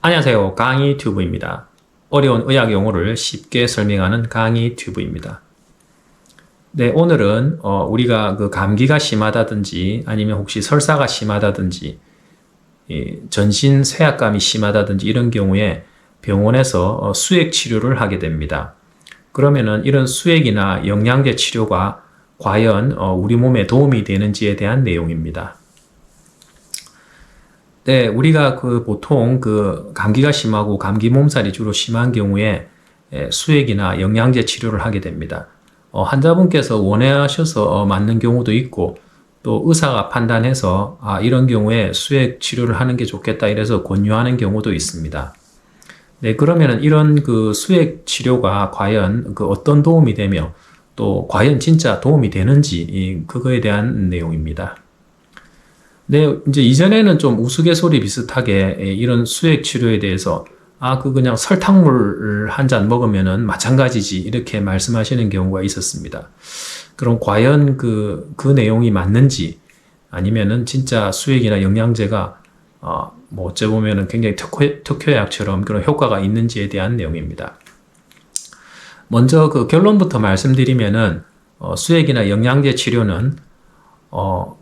안녕하세요. 강의 튜브입니다. 어려운 의학 용어를 쉽게 설명하는 강의 튜브입니다. 네, 오늘은 우리가 그 감기가 심하다든지 아니면 혹시 설사가 심하다든지 전신 쇠약감이 심하다든지 이런 경우에 병원에서 수액 치료를 하게 됩니다. 그러면은 이런 수액이나 영양제 치료가 과연 우리 몸에 도움이 되는지에 대한 내용입니다. 네, 우리가 보통 감기가 심하고 감기 몸살이 주로 심한 경우에 수액이나 영양제 치료를 하게 됩니다. 환자분께서 원하셔서 맞는 경우도 있고 또 의사가 판단해서 이런 경우에 수액 치료를 하는 게 좋겠다 이래서 권유하는 경우도 있습니다. 네, 그러면은 이런 수액 치료가 과연 어떤 도움이 되며 또 과연 진짜 도움이 되는지 그거에 대한 내용입니다. 네, 이제 이전에는 좀 우스갯소리 비슷하게 이런 수액 치료에 대해서 그냥 설탕물 한 잔 먹으면은 마찬가지지 이렇게 말씀하시는 경우가 있었습니다. 그럼 과연 그 내용이 맞는지 아니면은 진짜 수액이나 영양제가 뭐 어째 보면은 굉장히 특효약처럼 그런 효과가 있는지에 대한 내용입니다. 먼저 결론부터 말씀드리면은 수액이나 영양제 치료는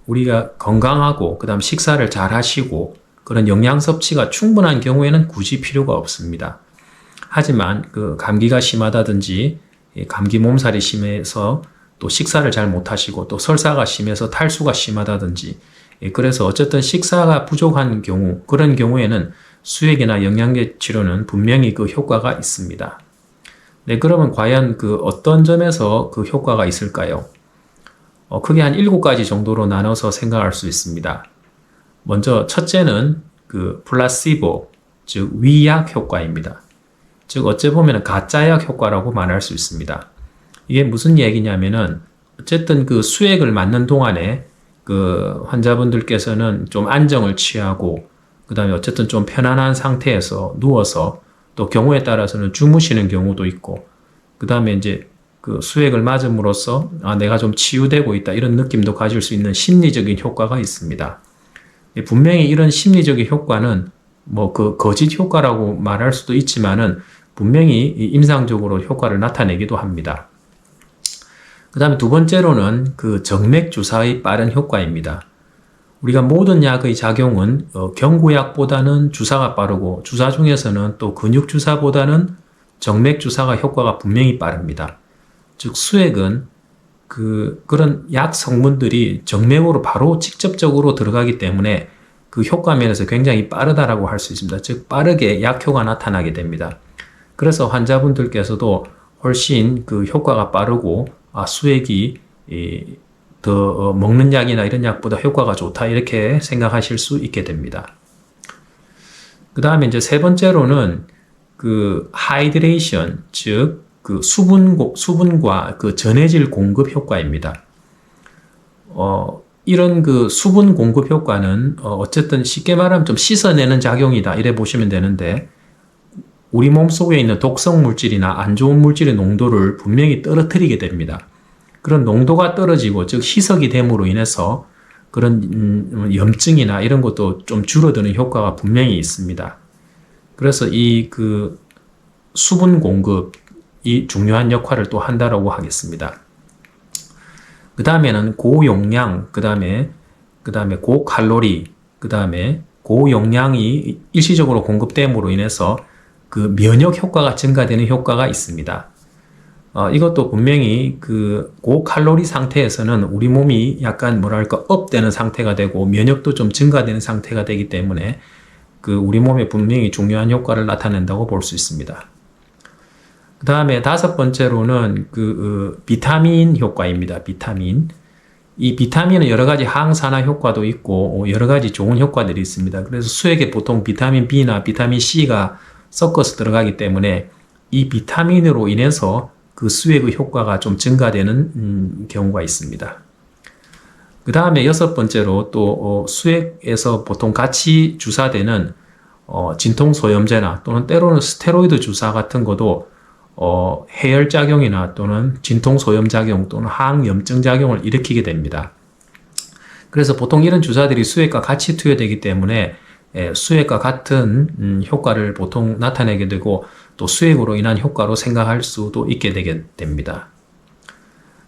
우리가 건강하고 그 다음 식사를 잘 하시고 그런 영양 섭취가 충분한 경우에는 굳이 필요가 없습니다. 하지만 감기가 심하다든지 감기 몸살이 심해서 또 식사를 잘 못하시고 또 설사가 심해서 탈수가 심하다든지 그래서 어쨌든 식사가 부족한 경우 그런 경우에는 수액이나 영양제 치료는 분명히 효과가 있습니다. 네, 그러면 과연 어떤 점에서 효과가 있을까요? 크게 한 7가지 정도로 나눠서 생각할 수 있습니다. 먼저 첫째는 플라시보, 즉 위약 효과입니다. 즉 어째 보면 가짜약 효과라고 말할 수 있습니다. 이게 무슨 얘기냐면은 어쨌든 수액을 맞는 동안에 환자분들께서는 좀 안정을 취하고 그 다음에 어쨌든 좀 편안한 상태에서 누워서 또 경우에 따라서는 주무시는 경우도 있고 그 다음에 이제 수액을 맞음으로써 내가 좀 치유되고 있다 이런 느낌도 가질 수 있는 심리적인 효과가 있습니다. 분명히 이런 심리적인 효과는 뭐 거짓 효과라고 말할 수도 있지만은 분명히 임상적으로 효과를 나타내기도 합니다. 그 다음에 두 번째로는 정맥 주사의 빠른 효과입니다. 우리가 모든 약의 작용은 경구약보다는 주사가 빠르고 주사 중에서는 또 근육 주사보다는 정맥 주사가 효과가 분명히 빠릅니다. 즉 수액은 그런 약 성분들이 정맥으로 바로 직접적으로 들어가기 때문에 효과 면에서 굉장히 빠르다라고 할 수 있습니다. 즉 빠르게 약효가 나타나게 됩니다. 그래서 환자분들께서도 훨씬 효과가 빠르고 수액이 더 먹는 약이나 이런 약보다 효과가 좋다 이렇게 생각하실 수 있게 됩니다. 그 다음에 이제 세 번째로는 하이드레이션 즉 수분과 전해질 공급 효과입니다. 이런 수분 공급 효과는 어쨌든 쉽게 말하면 좀 씻어내는 작용이다 이래 보시면 되는데 우리 몸 속에 있는 독성 물질이나 안 좋은 물질의 농도를 분명히 떨어뜨리게 됩니다. 그런 농도가 떨어지고 즉 희석이 됨으로 인해서 그런 염증이나 이런 것도 좀 줄어드는 효과가 분명히 있습니다. 그래서 이 수분 공급이 중요한 역할을 또 한다라고 하겠습니다. 그 다음에는 고용량, 그 다음에 고칼로리, 그 다음에 고용량이 일시적으로 공급됨으로 인해서 면역 효과가 증가되는 효과가 있습니다. 이것도 분명히 고칼로리 상태에서는 우리 몸이 약간 업되는 상태가 되고 면역도 좀 증가되는 상태가 되기 때문에 우리 몸에 분명히 중요한 효과를 나타낸다고 볼 수 있습니다. 그 다음에 다섯 번째로는 비타민 효과입니다. 비타민. 이 비타민은 여러 가지 항산화 효과도 있고 여러 가지 좋은 효과들이 있습니다. 그래서 수액에 보통 비타민 B나 비타민 C가 섞어서 들어가기 때문에 이 비타민으로 인해서 수액의 효과가 좀 증가되는 경우가 있습니다. 그 다음에 여섯 번째로 또 수액에서 보통 같이 주사되는 진통소염제나 또는 때로는 스테로이드 주사 같은 것도 해열작용이나 또는 진통소염작용 또는 항염증 작용을 일으키게 됩니다. 그래서 보통 이런 주사들이 수액과 같이 투여되기 때문에 수액과 같은 효과를 보통 나타내게 되고 또 수액으로 인한 효과로 생각할 수도 있게 되게 됩니다.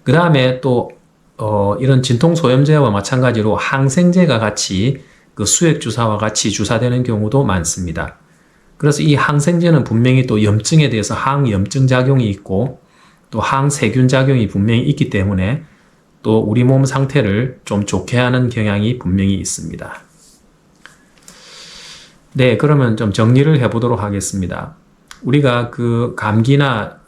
그 다음에 또 이런 진통소염제와 마찬가지로 항생제가 같이 그 수액 주사와 같이 주사되는 경우도 많습니다. 그래서 이 항생제는 분명히 또 염증에 대해서 항염증 작용이 있고 또 항세균 작용이 분명히 있기 때문에 또 우리 몸 상태를 좀 좋게 하는 경향이 분명히 있습니다. 네, 그러면 좀 정리를 해보도록 하겠습니다. 우리가 그 감기나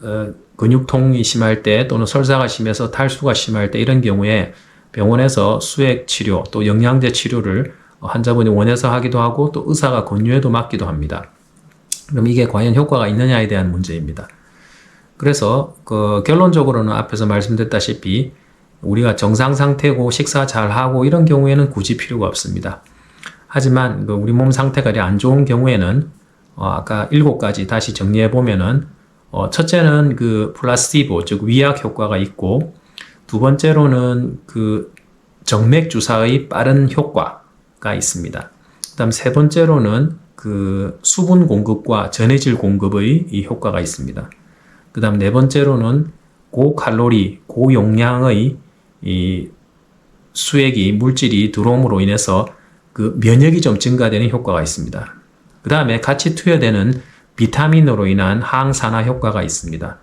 근육통이 심할 때 또는 설사가 심해서 탈수가 심할 때 이런 경우에 병원에서 수액 치료 또 영양제 치료를 환자분이 원해서 하기도 하고 또 의사가 권유해도 맞기도 합니다. 그럼 이게 과연 효과가 있느냐에 대한 문제입니다. 그래서 결론적으로는 앞에서 말씀드렸다시피 우리가 정상 상태고 식사 잘 하고 이런 경우에는 굳이 필요가 없습니다. 하지만 우리 몸 상태가 안 좋은 경우에는 아까 7가지 다시 정리해 보면은 첫째는 그 플라시보 즉 위약 효과가 있고 두 번째로는 그 정맥 주사의 빠른 효과가 있습니다. 그다음 세 번째로는 그 수분 공급과 전해질 공급의 이 효과가 있습니다. 그 다음 네 번째로는 고칼로리, 고용량의 이 수액이 물질이 들어옴으로 인해서 그 면역이 좀 증가되는 효과가 있습니다. 그 다음에 같이 투여되는 비타민으로 인한 항산화 효과가 있습니다.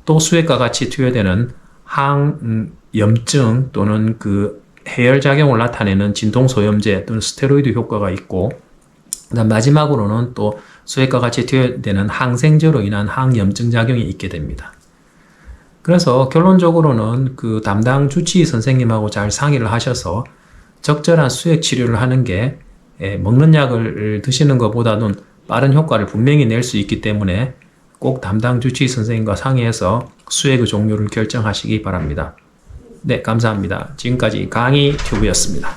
또 수액과 같이 투여되는 항염증 또는 그 해열작용을 나타내는 진통소염제 또는 스테로이드 효과가 있고 그다음 마지막으로는 또 수액과 같이 투여되는 항생제로 인한 항염증 작용이 있게 됩니다. 그래서 결론적으로는 그 담당 주치의 선생님하고 잘 상의를 하셔서 적절한 수액 치료를 하는 게 먹는 약을 드시는 것보다는 빠른 효과를 분명히 낼 수 있기 때문에 꼭 담당 주치의 선생님과 상의해서 수액의 종류를 결정하시기 바랍니다. 네, 감사합니다. 지금까지 강의 튜브였습니다.